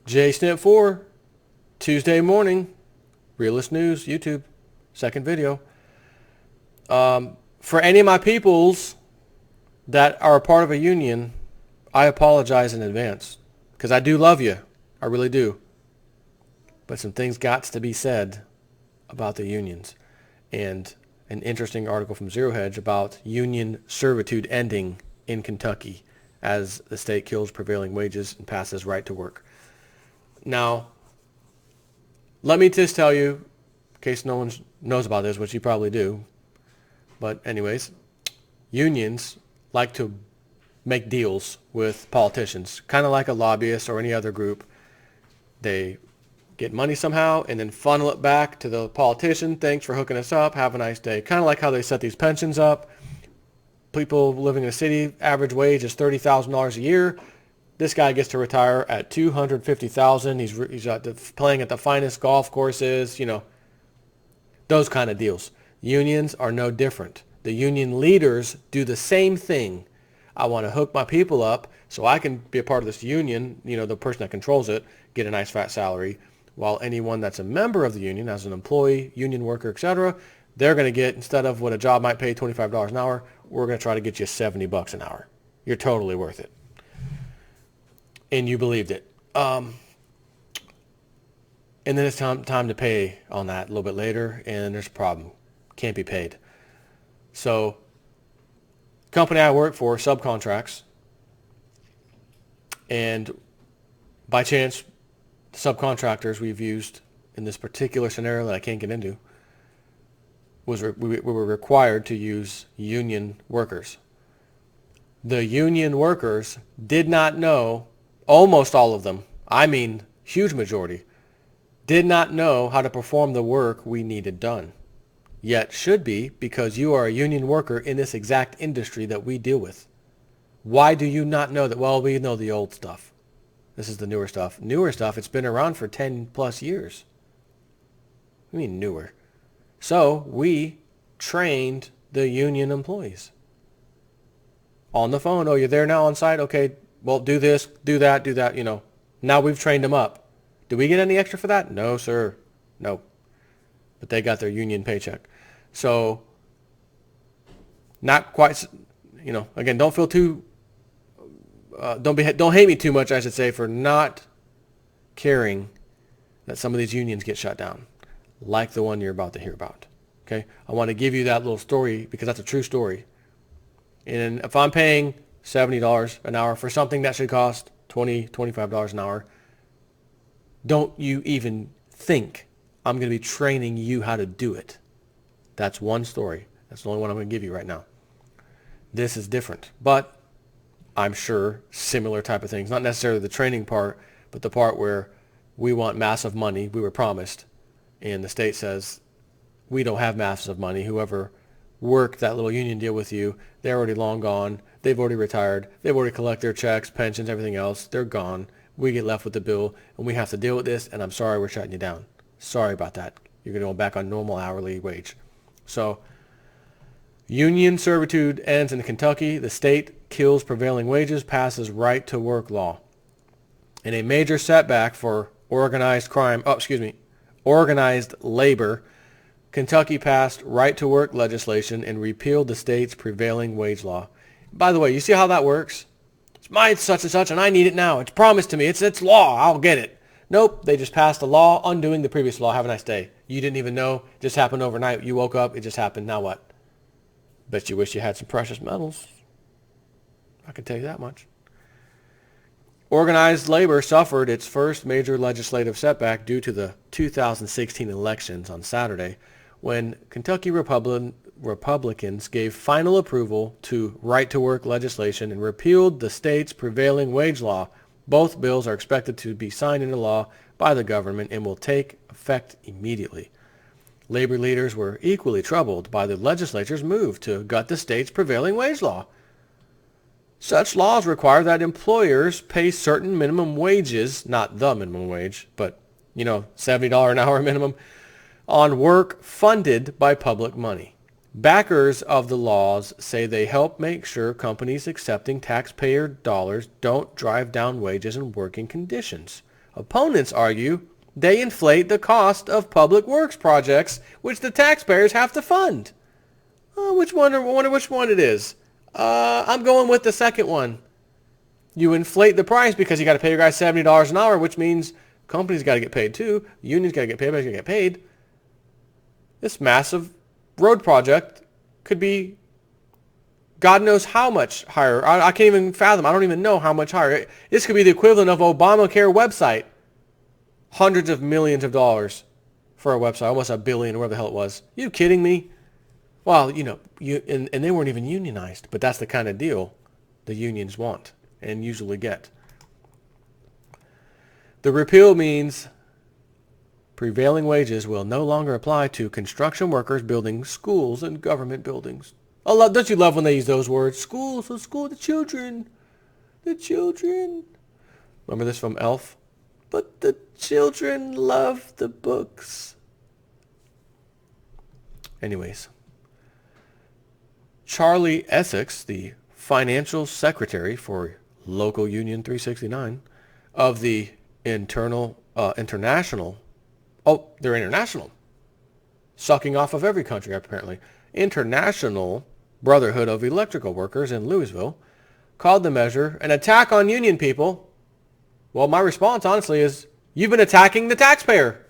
JSNIP4, Tuesday morning, Realist News, YouTube, second video. For any of my peoples that are a part of a union, I apologize in advance because I do love you. I really do. But some things got to be said about the unions. And an interesting article from Zero Hedge about union servitude ending in Kentucky as the state kills prevailing wages and passes right to work. Now, let me just tell you, in case no one knows about this, which you probably do, but anyways, unions like to make deals with politicians, kind of like a lobbyist or any other group. They get money somehow and then funnel it back to the politician. Thanks for hooking us up. Have a nice day. Kind of like how they set these pensions up. People living in a city, average wage is $30,000 a year. This guy gets to retire at $250,000. He's playing at the finest golf courses, those kind of deals. Unions are no different. The union leaders do the same thing. I want to hook my people up so I can be a part of this union, the person that controls it, get a nice fat salary, while anyone that's a member of the union, as an employee, union worker, etc., they're going to get, instead of what a job might pay $25 an hour, we're going to try to get you $70 an hour. You're totally worth it. And you believed it. And then it's time to pay on that a little bit later, and there's a problem. Can't be paid. So, company I work for subcontracts, and by chance, the subcontractors we've used in this particular scenario that I can't get into, we were required to use union workers. The union workers did not know, almost all of them, I mean huge majority, did not know how to perform the work we needed done. Yet should be, because you are a union worker in this exact industry that we deal with. Why do you not know that? Well, we know the old stuff. This is the newer stuff. Newer stuff, it's been around for 10 plus years. I mean newer. So we trained the union employees. On the phone, oh, you're there now on site? Okay, well, do this, do that, Now we've trained them up. Do we get any extra for that? No, sir. No. But they got their union paycheck. So, not quite, again, don't feel too, don't hate me too much, I should say, for not caring that some of these unions get shut down, like the one you're about to hear about. Okay? I want to give you that little story because that's a true story. And if I'm paying $70 an hour for something that should cost $20, $25 an hour, don't you even think I'm going to be training you how to do it. That's one story. That's the only one I'm going to give you right now. This is different, but I'm sure similar type of things. Not necessarily the training part, but the part where we want massive money. We were promised, and the state says, we don't have massive money. Whoever worked that little union deal with you, they're already long gone. They've already retired. They've already collected their checks, pensions, everything else. They're gone. We get left with the bill, and we have to deal with this, and I'm sorry we're shutting you down. Sorry about that. You're going to go back on normal hourly wage. So, union servitude ends in Kentucky. The state kills prevailing wages, passes right to work law. In a major setback for organized labor, Kentucky passed right to work legislation and repealed the state's prevailing wage law. By the way, you see how that works? It's my such and such, and I need it now. It's promised to me. It's law. I'll get it. Nope, they just passed a law undoing the previous law. Have a nice day. You didn't even know. It just happened overnight. You woke up. It just happened. Now what? Bet you wish you had some precious metals. I can tell you that much. Organized labor suffered its first major legislative setback due to the 2016 elections on Saturday, when Kentucky Republicans gave final approval to right-to-work legislation and repealed the state's prevailing wage law. Both bills are expected to be signed into law by the government and will take effect immediately. Labor leaders were equally troubled by the legislature's move to gut the state's prevailing wage law. Such laws require that employers pay certain minimum wages, not the minimum wage, but, $70 an hour minimum, on work funded by public money. Backers of the laws say they help make sure companies accepting taxpayer dollars don't drive down wages and working conditions. Opponents argue they inflate the cost of public works projects, which the taxpayers have to fund. I wonder which one it is. I'm going with the second one. You inflate the price because you got to pay your guys $70 an hour, which means companies got to get paid too. Unions got to get paid. Everybody's got to get paid. This massive road project could be God knows how much higher. I can't even fathom. I don't even know how much higher. This could be the equivalent of Obamacare website. Hundreds of millions of dollars for a website. Almost $1 billion, whatever the hell it was. You kidding me? Well, and they weren't even unionized. But that's the kind of deal the unions want and usually get. The repeal means prevailing wages will no longer apply to construction workers building schools and government buildings. Don't you love when they use those words? Schools, the children. The children. Remember this from Elf? But the children love the books. Anyways. Charlie Essex, the financial secretary for Local Union 369 of the international. Oh, they're international. Sucking off of every country, apparently. International Brotherhood of Electrical Workers in Louisville called the measure an attack on union people. Well, my response, honestly, is you've been attacking the taxpayer.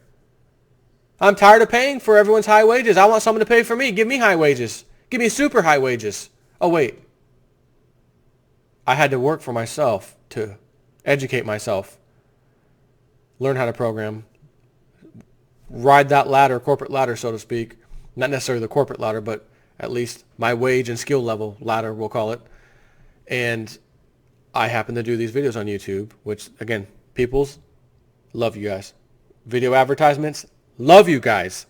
I'm tired of paying for everyone's high wages. I want someone to pay for me. Give me high wages. Give me super high wages. Oh, wait. I had to work for myself to educate myself, learn how to program, ride that ladder, corporate ladder, so to speak. Not necessarily the corporate ladder, but at least my wage and skill level ladder, we'll call it. And I happen to do these videos on YouTube, which, again, peoples, love you guys. Video advertisements, love you guys.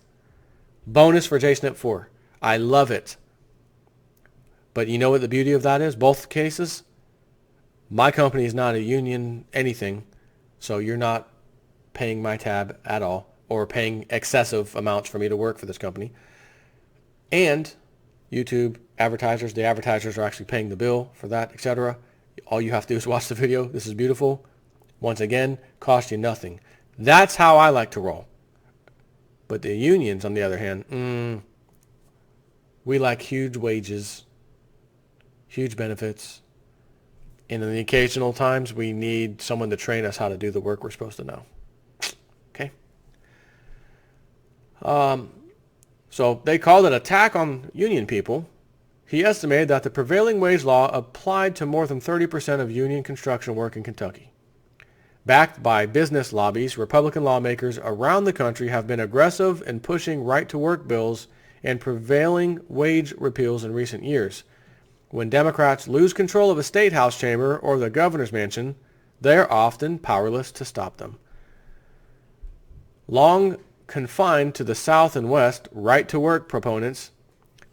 Bonus for JSNIP 4. I love it. But you know what the beauty of that is? Both cases, my company is not a union anything, so you're not paying my tab at all or paying excessive amounts for me to work for this company. And YouTube advertisers, the advertisers are actually paying the bill for that, etc. All you have to do is watch the video. This is beautiful. Once again, cost you nothing. That's how I like to roll. But the unions, on the other hand, we like huge wages, huge benefits, and in the occasional times we need someone to train us how to do the work we're supposed to know. Okay? So they called it an attack on union people. He estimated that the prevailing wage law applied to more than 30% of union construction work in Kentucky. Backed by business lobbies, Republican lawmakers around the country have been aggressive in pushing right-to-work bills and prevailing wage repeals in recent years. When Democrats lose control of a state house chamber or the governor's mansion, they are often powerless to stop them. Long confined to the South and West, right-to-work proponents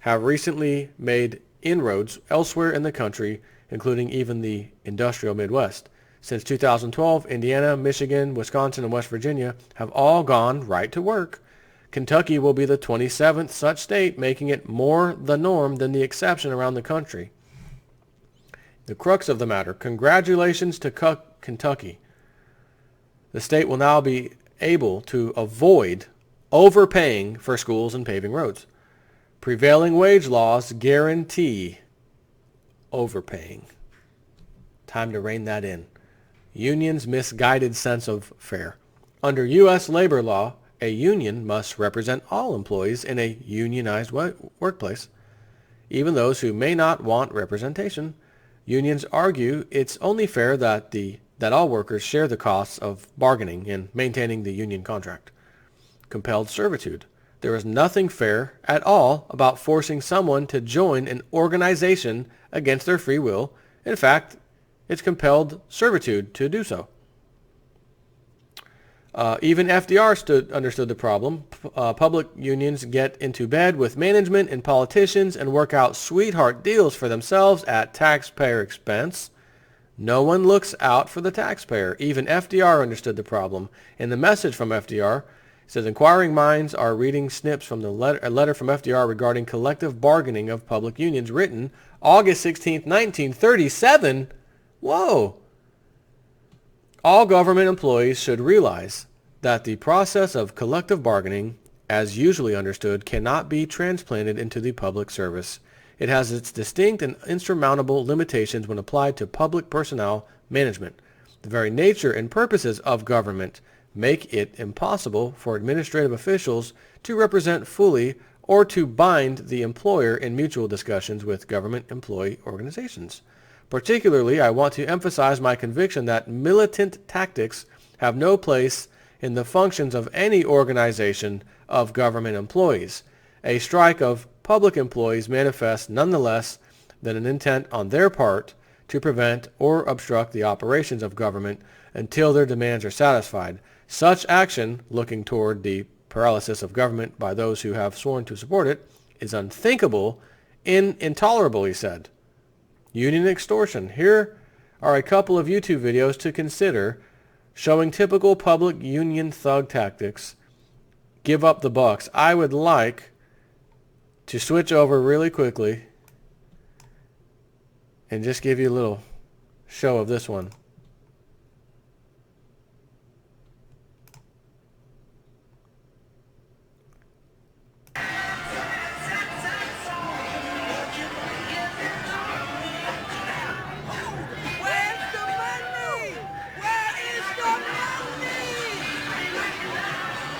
have recently made inroads elsewhere in the country, including even the industrial Midwest. Since 2012, Indiana, Michigan, Wisconsin, and West Virginia have all gone right-to-work. Kentucky will be the 27th such state, making it more the norm than the exception around the country. The crux of the matter, congratulations to Kentucky. The state will now be able to avoid overpaying for schools and paving roads. Prevailing wage laws guarantee overpaying. Time to rein that in. Unions' misguided sense of fair. Under U.S. labor law, a union must represent all employees in a unionized workplace, even those who may not want representation. Unions argue it's only fair that all workers share the costs of bargaining and maintaining the union contract. Compelled servitude. There is nothing fair at all about forcing someone to join an organization against their free will. In fact, it's compelled servitude to do so. Even FDR understood the problem. Public unions get into bed with management and politicians and work out sweetheart deals for themselves at taxpayer expense. No one looks out for the taxpayer. Even FDR understood the problem. In the message from FDR, it says, inquiring minds are reading snips from a letter from FDR regarding collective bargaining of public unions written August 16, 1937. Whoa. All government employees should realize that the process of collective bargaining, as usually understood, cannot be transplanted into the public service. It has its distinct and insurmountable limitations when applied to public personnel management. The very nature and purposes of government make it impossible for administrative officials to represent fully or to bind the employer in mutual discussions with government employee organizations. Particularly, I want to emphasize my conviction that militant tactics have no place in the functions of any organization of government employees. A strike of public employees manifests nonetheless than an intent on their part to prevent or obstruct the operations of government until their demands are satisfied. Such action, looking toward the paralysis of government by those who have sworn to support it, is unthinkable and intolerable, he said. Union extortion. Here are a couple of YouTube videos to consider showing typical public union thug tactics. Give up the bucks. I would like to switch over really quickly and just give you a little show of this one.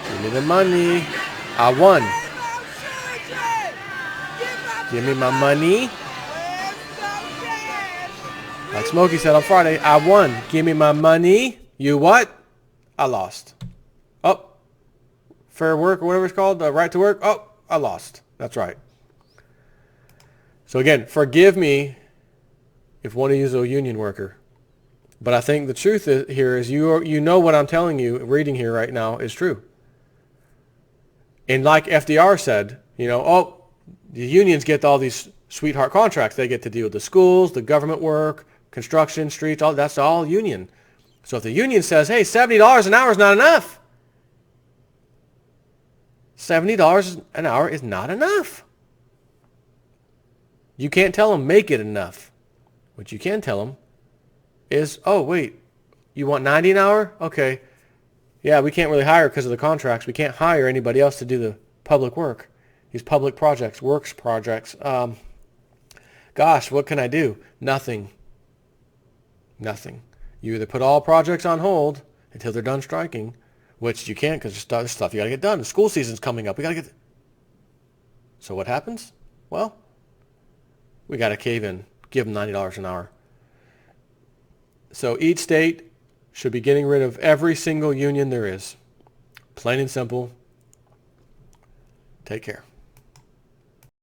Give me the money. I won. Give me my money. Like Smokey said on Friday, I won. Give me my money. You what? I lost. Oh, fair work or whatever it's called, the right to work. Oh, I lost. That's right. So again, forgive me if one of you is a union worker. But I think the truth here is you know what I'm telling you, reading here right now, is true. And like FDR said, oh, the unions get all these sweetheart contracts. They get to deal with the schools, the government work, construction, streets, all that's all union. So if the union says, hey, $70 an hour is not enough, $70 an hour is not enough. You can't tell them make it enough. What you can tell them is, oh, wait, you want 90 an hour? Okay. Yeah, we can't really hire because of the contracts. We can't hire anybody else to do the public work, these public projects, works projects. Gosh, what can I do? Nothing. Nothing. You either put all projects on hold until they're done striking, which you can't because there's stuff you got to get done. The school season's coming up. We got to get. So what happens? Well, we got to cave in. Give them $90 an hour. So each state should be getting rid of every single union there is. Plain and simple. Take care.